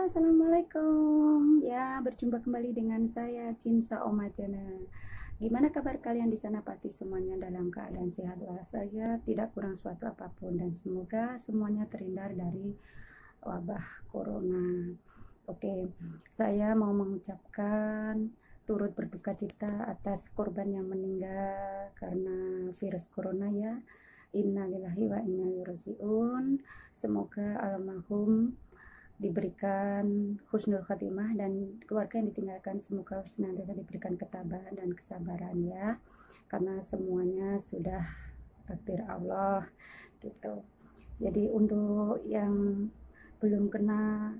Assalamualaikum. Ya, berjumpa kembali dengan saya Cinsa Omajana. Gimana kabar kalian di sana? Pasti semuanya dalam keadaan sehat walafiat, tidak kurang suatu apapun, dan semoga semuanya terhindar dari wabah corona. Oke, saya mau mengucapkan turut berduka cita atas korban yang meninggal karena virus corona ya. Innalillahi wa inna ilaihi rajiun. Semoga almarhum diberikan husnul khatimah dan keluarga yang ditinggalkan semoga senantiasa diberikan ketabahan dan kesabaran ya, karena semuanya sudah takdir Allah gitu. Jadi untuk yang belum kena,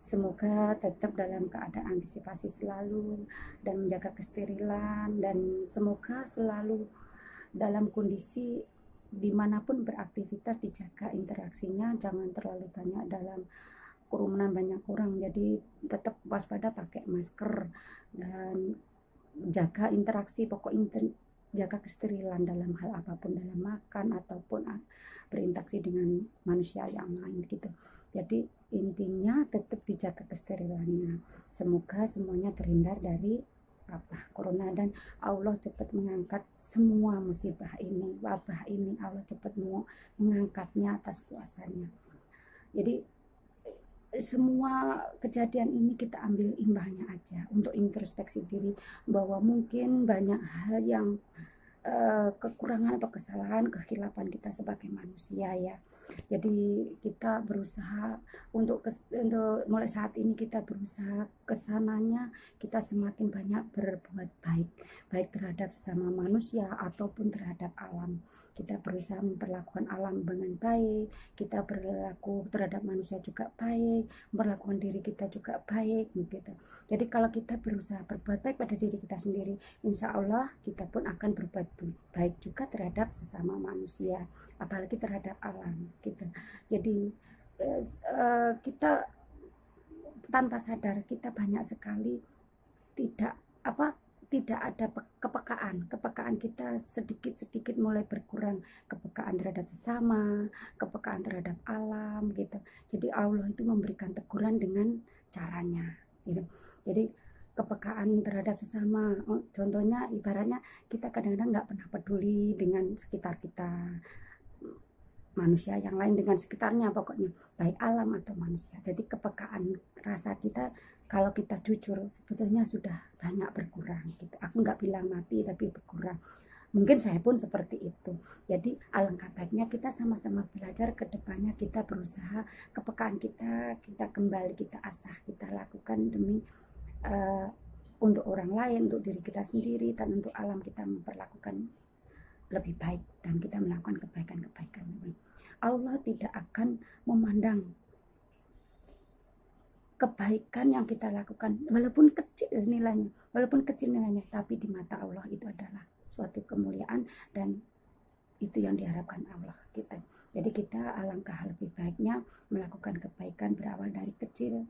semoga tetap dalam keadaan antisipasi selalu dan menjaga kesterilan, dan semoga selalu dalam kondisi dimanapun beraktivitas dijaga interaksinya, jangan terlalu banyak dalam kerumunan banyak orang, jadi tetap waspada, pakai masker dan jaga interaksi, jaga kesterilan dalam hal apapun, dalam makan ataupun berinteraksi dengan manusia yang lain gitu. Jadi intinya tetap dijaga kesterilannya. Semoga semuanya terhindar dari corona, dan Allah cepat mengangkat semua musibah ini, wabah ini. Allah cepat mengangkatnya atas kuasanya. Jadi semua kejadian ini kita ambil imbangnya aja untuk introspeksi diri, bahwa mungkin banyak hal yang kekurangan atau kesalahan, kehilapan kita sebagai manusia ya. Jadi kita berusaha untuk mulai saat ini kita berusaha kesananya kita semakin banyak berbuat baik terhadap sesama manusia ataupun terhadap alam. Kita berusaha memperlakukan alam dengan baik, kita berlaku terhadap manusia juga baik, memperlakukan diri kita juga baik gitu. Jadi kalau kita berusaha berbuat baik pada diri kita sendiri, insya Allah kita pun akan berbuat baik juga terhadap sesama manusia, apalagi terhadap alam gitu. Jadi kita tanpa sadar kita banyak sekali tidak ada kepekaan kita sedikit mulai berkurang, kepekaan terhadap sesama, kepekaan terhadap alam gitu. Jadi Allah itu memberikan teguran dengan caranya gitu. Jadi kepekaan terhadap sesama, contohnya ibaratnya kita kadang-kadang nggak pernah peduli dengan sekitar kita, manusia yang lain dengan sekitarnya, pokoknya baik alam atau manusia. Jadi kepekaan rasa kita kalau kita jujur sebetulnya sudah banyak berkurang gitu. Aku nggak bilang mati tapi berkurang. Mungkin saya pun seperti itu. Jadi alangkah baiknya kita sama-sama belajar ke depannya, kita berusaha kepekaan kita kembali kita asah, kita lakukan demi untuk orang lain, untuk diri kita sendiri, dan untuk alam kita memperlakukan lebih baik dan kita melakukan kebaikan-kebaikan. Allah tidak akan memandang kebaikan yang kita lakukan walaupun kecil nilainya, tapi di mata Allah itu adalah suatu kemuliaan dan itu yang diharapkan Allah kita. Jadi kita alangkah lebih baiknya melakukan kebaikan berawal dari kecil,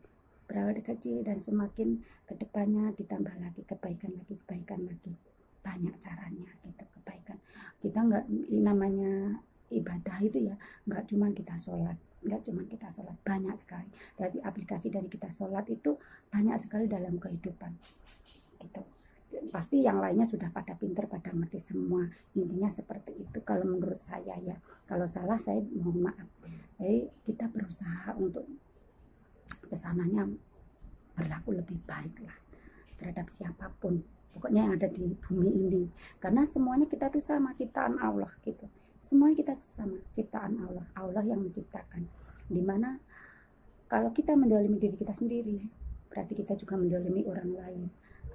dan semakin kedepannya ditambah lagi kebaikan lagi, banyak caranya gitu kebaikan. Kita nggak, namanya ibadah itu ya nggak cuma kita sholat, banyak sekali. Tapi aplikasi dari kita sholat itu banyak sekali dalam kehidupan gitu. Pasti yang lainnya sudah pada pinter, pada ngerti semua. Intinya seperti itu kalau menurut saya ya. Kalau salah saya mohon maaf. Jadi kita berusaha untuk kesananya berlaku lebih baik lah terhadap siapapun, pokoknya yang ada di bumi ini, karena semuanya kita itu sama, ciptaan Allah gitu. Semuanya kita sama, ciptaan Allah, Allah yang menciptakan. Dimana kalau kita mendolimi diri kita sendiri, berarti kita juga mendolimi orang lain.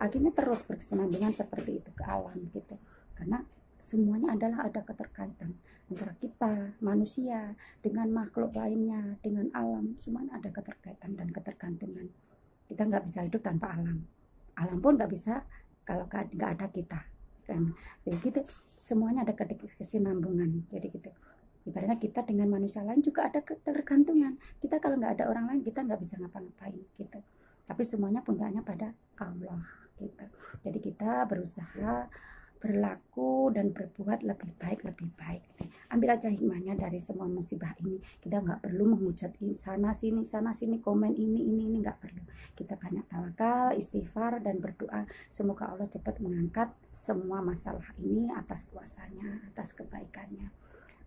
Akhirnya terus berkesinambungan seperti itu ke alam gitu. Karena semuanya adalah ada keterkaitan antara kita manusia dengan makhluk lainnya, dengan alam. Semuanya ada keterkaitan dan ketergantungan. Kita nggak bisa hidup tanpa alam. Alam pun nggak bisa kalau nggak ada kita kan. Jadi gitu, semuanya ada kesinambungan. Jadi gitu, ibaratnya kita dengan manusia lain juga ada ketergantungan. Kita kalau nggak ada orang lain kita nggak bisa ngapa-ngapain gitu. Tapi semuanya punyanya pada Allah gitu. Jadi kita berusaha berlaku dan berbuat lebih baik. Ambil aja hikmahnya dari semua musibah ini. Kita nggak perlu menghujat sana sini komen ini nggak perlu. Kita banyak tawakal, istighfar, dan berdoa semoga Allah cepat mengangkat semua masalah ini atas kuasanya, atas kebaikannya,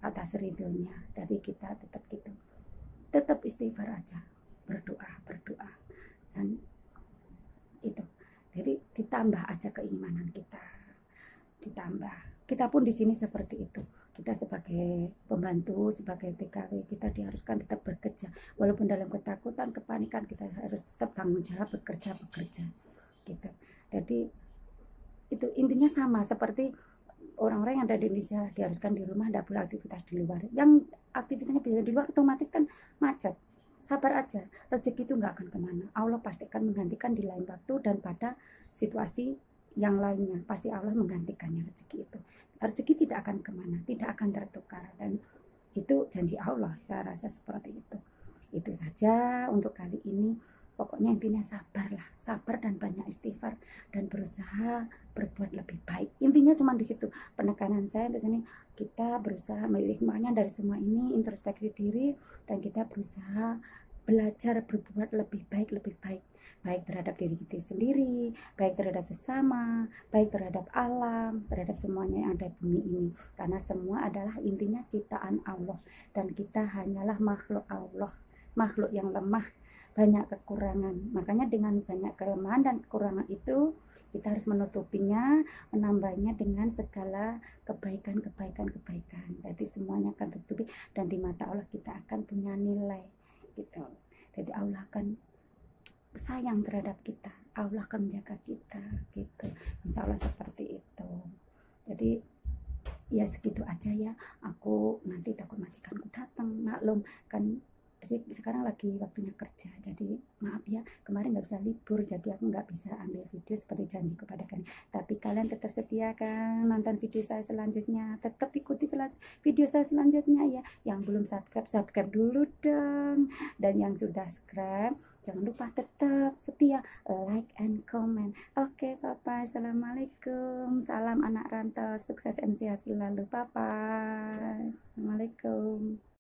atas ridhonya. Jadi kita tetap gitu, tetap istighfar aja, berdoa dan itu. Jadi ditambah aja keimanan kita, ditambah. Kita pun di sini seperti itu. Kita sebagai pembantu, sebagai TKW, kita diharuskan tetap bekerja. Walaupun dalam ketakutan, kepanikan, kita harus tetap tanggung jawab bekerja gitu. Jadi itu intinya sama seperti orang-orang yang ada di Indonesia diharuskan di rumah, tidak boleh aktivitas di luar. Yang aktivitasnya bisa di luar otomatis kan macet. Sabar aja, rezeki itu nggak akan kemana. Allah pasti akan menggantikan di lain waktu dan pada situasi yang lainnya. Pasti Allah menggantikannya rezeki itu. Rezeki tidak akan kemana, tidak akan tertukar, dan itu janji Allah. Saya rasa seperti itu. Itu saja untuk kali ini. Pokoknya intinya sabarlah, sabar dan banyak istighfar dan berusaha berbuat lebih baik. Intinya cuma di situ penekanan saya di sini. Kita berusaha memilih hikmahnya dari semua ini, introspeksi diri, dan kita berusaha belajar berbuat lebih baik, baik terhadap diri kita sendiri, baik terhadap sesama, baik terhadap alam, terhadap semuanya yang ada di bumi ini. Karena semua adalah intinya ciptaan Allah, dan kita hanyalah makhluk Allah, makhluk yang lemah, banyak kekurangan. Makanya dengan banyak kelemahan dan kekurangan itu kita harus menutupinya, menambahnya dengan segala kebaikan. Jadi semuanya akan tertutupi dan di mata Allah kita akan punya nilai gitu. Jadi Allah akan sayang terhadap kita, Allah akan menjaga kita gitu. Insya Allah seperti itu. Jadi ya segitu aja ya. Aku nanti takut majikanku datang, maklum kan sekarang lagi waktunya kerja, jadi maaf ya kemarin nggak bisa libur, jadi aku nggak bisa ambil video seperti janji kepada kalian. Tapi kalian tetap setia kan nonton video saya selanjutnya, tetap ikuti video saya selanjutnya ya. Yang belum subscribe dulu dong, dan yang sudah subscribe jangan lupa tetap setia, like and comment. Oke, bye. Assalamualaikum, salam anak rantau, sukses dan sehat selalu, bye. Assalamualaikum.